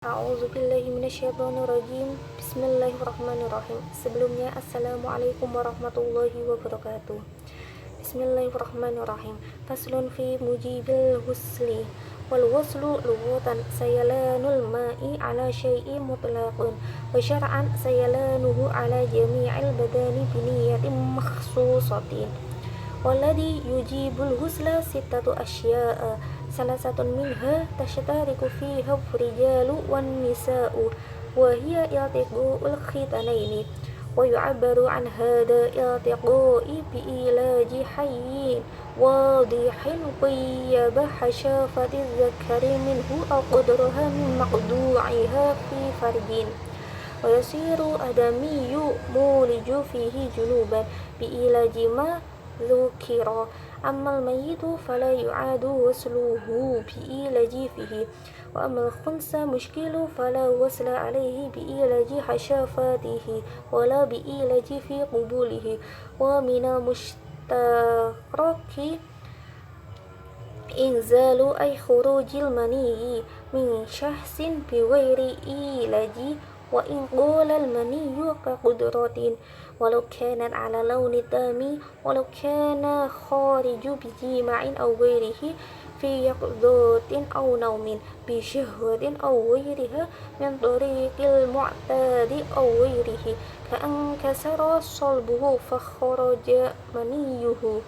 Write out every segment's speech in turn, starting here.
A'udzubillahiminasyaitonirrajim. Bismillahirrahmanirrahim. Sebelumnya, Assalamualaikum warahmatullahi wabarakatuh. Bismillahirrahmanirrahim. Faslun fi mujibil husli. Wal waslu lughatan sayalanul ma'i ala syai'in mutlaqun, wa syar'an sayalanuhu ala jami'il badani biniyatin makhsusatin. Walladhi yujibul husla sittatu asya'a, salah satu minha tashtariku fiha rijalu wan nisa'u, wa hiya iltiqa'ul khitanaini, wa yu'abbaru an hada iltiqa'i bi ilaji hayyin wadihin qayyaba hashafati dzakari minhu aw qadraha min maqdu'iha fi farjin, wa yasiru adamiyyu muliju fihi junuban bi ilaji ma dzukira. Ammal mayyitu fala yu'adu wasluhu bi'ilaji fihi, wa ammal khunsa mushkilu fala wasla alaihi bi'ilaji hashafatihi wala bi'ilaji fi qubulihi. Wa minal mustaraki inzalu ay khurujil maniyyi min syahsin biwairi ilaji, wa in qala al maniyyu ka qudratin walau kanat ala launi dami, walau kana khariju bi jima'in aw ghairihi fi yaqdatin aw naumin bi syahwatin aw ghairiha min tariqil mu'tadi aw ghairihi ka an kasara salbuhu fa kharaja maniyuhu.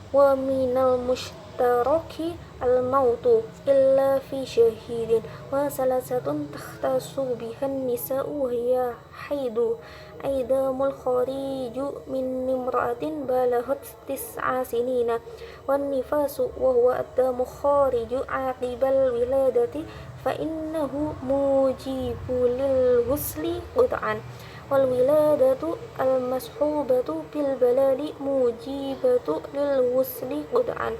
Wa minal mushtaraki al-mautu illa fi syahidin, wa salasatun takhtasu bihan nisa'u hiya haidu aidamul khariju min imra'atin balaghat 9 sinina, wan nifasu wa huwa adamu khariju aqibal wiladati fa innahu mujibu lil husli qut'an, wal wiladatu al mashubatu bil baladi mujibatu lil husli qut'an,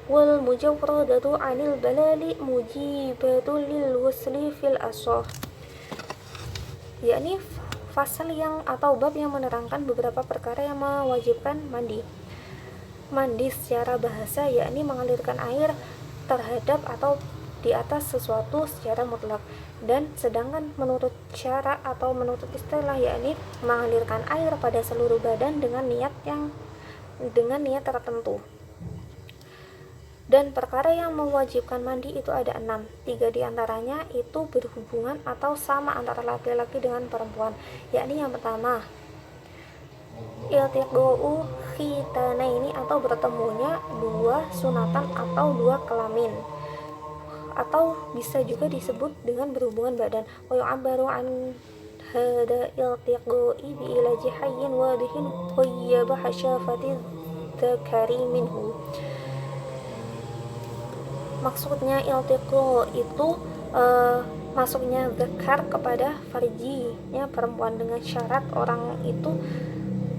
wal mujawradatu anil balali mujibatu lil husli fil asah. Yakni fasal yang atau bab yang menerangkan beberapa perkara yang mewajibkan mandi. Mandi secara bahasa yakni mengalirkan air terhadap atau di atas sesuatu secara mutlak, dan sedangkan menurut syara atau menurut istilah yakni mengalirkan air pada seluruh badan dengan niat tertentu. Dan perkara yang mewajibkan mandi itu ada 6. 3 diantaranya itu berhubungan atau sama antara laki-laki dengan perempuan, yakni yang pertama iltiqa'u khitanaini atau bertemunya 2 sunatan atau 2 kelamin, atau bisa juga disebut dengan berhubungan badan. Wa yu'abbaru an hada iltiqa'i bi ilaji hayyin wadihin qayyaba hashafati dzakari minhu. Maksudnya iltiqa itu masuknya zakar kepada farjinya perempuan dengan syarat orang itu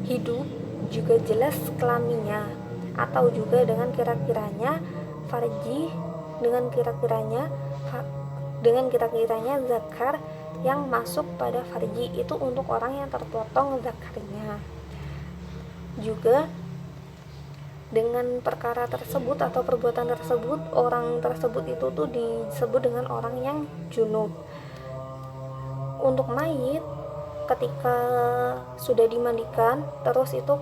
hidup juga jelas kelaminnya, atau juga dengan kira-kiranya farji dengan kira-kiranya zakar yang masuk pada farji itu untuk orang yang terpotong zakarnya. Juga dengan perkara tersebut atau perbuatan tersebut, orang tersebut itu tuh disebut dengan orang yang junub. Untuk mayit, ketika sudah dimandikan terus itu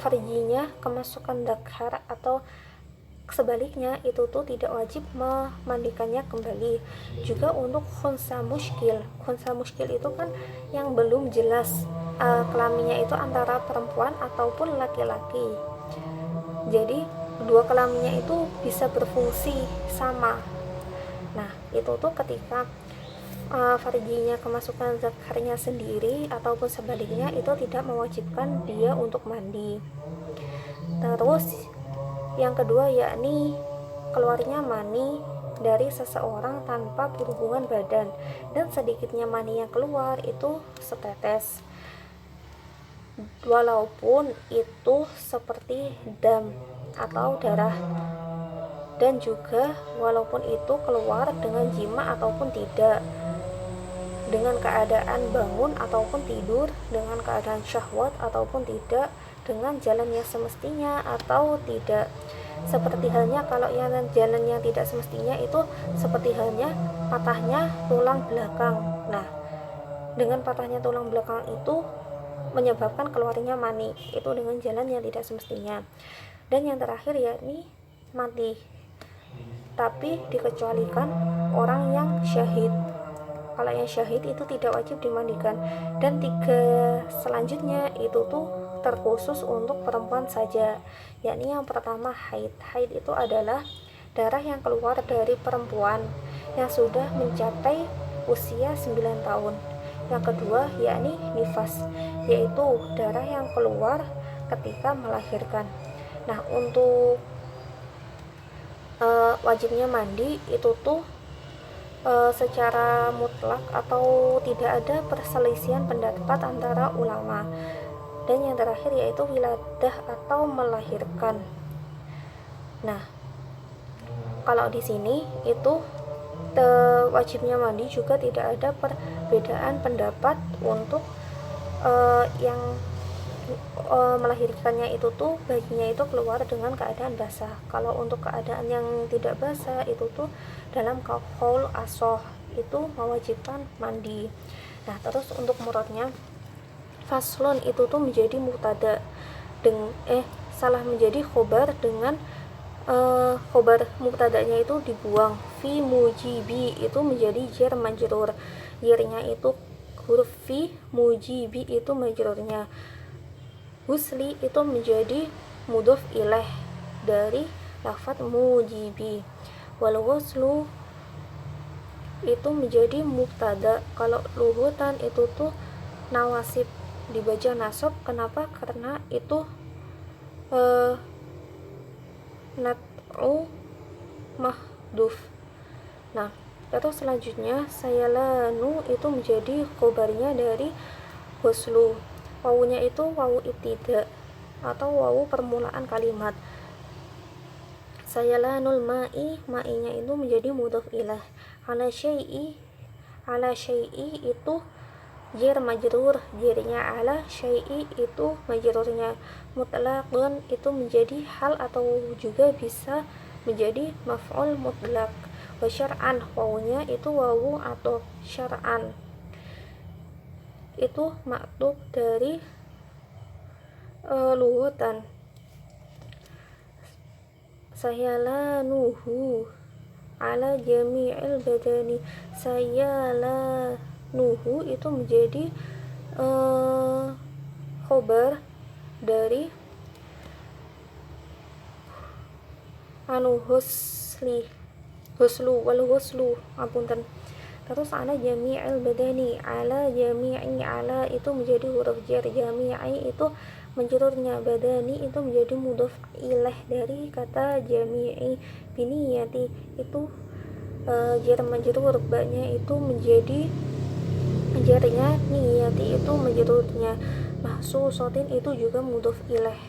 farjinya kemasukan zakar atau sebaliknya, itu tuh tidak wajib memandikannya kembali. Juga untuk khunsa muskil itu kan yang belum jelas kelaminnya itu antara perempuan ataupun laki-laki. Jadi dua kelaminnya itu bisa berfungsi sama. Nah, itu tuh ketika farjinya kemasukan zakarnya sendiri ataupun sebaliknya, itu tidak mewajibkan dia untuk mandi. Terus yang kedua yakni keluarnya mani dari seseorang tanpa berhubungan badan, dan sedikitnya mani yang keluar itu setetes, walaupun itu seperti dam atau darah, dan juga walaupun itu keluar dengan jima ataupun tidak, dengan keadaan bangun ataupun tidur, dengan keadaan syahwat ataupun tidak, dengan jalan yang semestinya atau tidak. Seperti halnya kalau yang jalan yang tidak semestinya itu seperti halnya patahnya tulang belakang. Nah, dengan patahnya tulang belakang itu menyebabkan keluarnya mani itu dengan jalan yang tidak semestinya. Dan yang terakhir yakni mati, tapi dikecualikan orang yang syahid. Kalau yang syahid itu tidak wajib dimandikan. Dan 3 selanjutnya itu tuh terkhusus untuk perempuan saja, yakni yang pertama haid. Haid itu adalah darah yang keluar dari perempuan yang sudah mencapai usia 9 tahun. Yang kedua yakni nifas, yaitu darah yang keluar ketika melahirkan. Nah, untuk wajibnya mandi itu tuh secara mutlak atau tidak ada perselisihan pendapat antara ulama. Dan yang terakhir yaitu wiladah atau melahirkan. Nah, kalau di sini itu wajibnya mandi juga tidak ada perbedaan pendapat untuk yang melahirkannya itu tuh bayinya itu keluar dengan keadaan basah. Kalau untuk keadaan yang tidak basah itu tuh dalam qaul asoh itu mewajibkan mandi. Nah, terus untuk muradnya faslun itu tuh menjadi mubtada menjadi khobar dengan khobar mubtadanya itu dibuang. Fi mujibi itu menjadi jar majrur, jarnya itu huruf fi, mujibi itu majrurnya. Husli itu menjadi mudhof ilaih dari lafaz mujibi. Wal ghuslu itu menjadi mubtada. Kalau luhutan itu tuh nawasib, dibaca nasab. Kenapa? Karena itu nat'u mahduf. Nah, terus selanjutnya sayalanu itu menjadi khobarnya dari ghuslu. Wawunya itu wawu ibtida atau wawu permulaan kalimat. Sayalanul ma'i, ma'inya itu menjadi mudhof ilaih. Ala syai'i itu jar majrur, jarnya ala syai'i itu majrurnya. Mutlaqun itu menjadi hal atau juga bisa menjadi maf'ul mutlaq. Wa syar'an, wawunya itu wawu atau syar'an itu maktub dari luhutan. Sayalanuhu ala jami'il badani. Sayalanuhu itu menjadi khobar dari huslu wal huslu, apunten. Terus ala jami'il badani, ala jami'i, ala itu menjadi huruf jar, jami'i itu majrurnya, badani itu menjadi mudhof ilaih dari kata jami'i. Biniyati itu jar majrur, ba-nya itu menjadi jarnya, niyati itu majrurnya. Mahsusatin itu juga mudhof ilaih.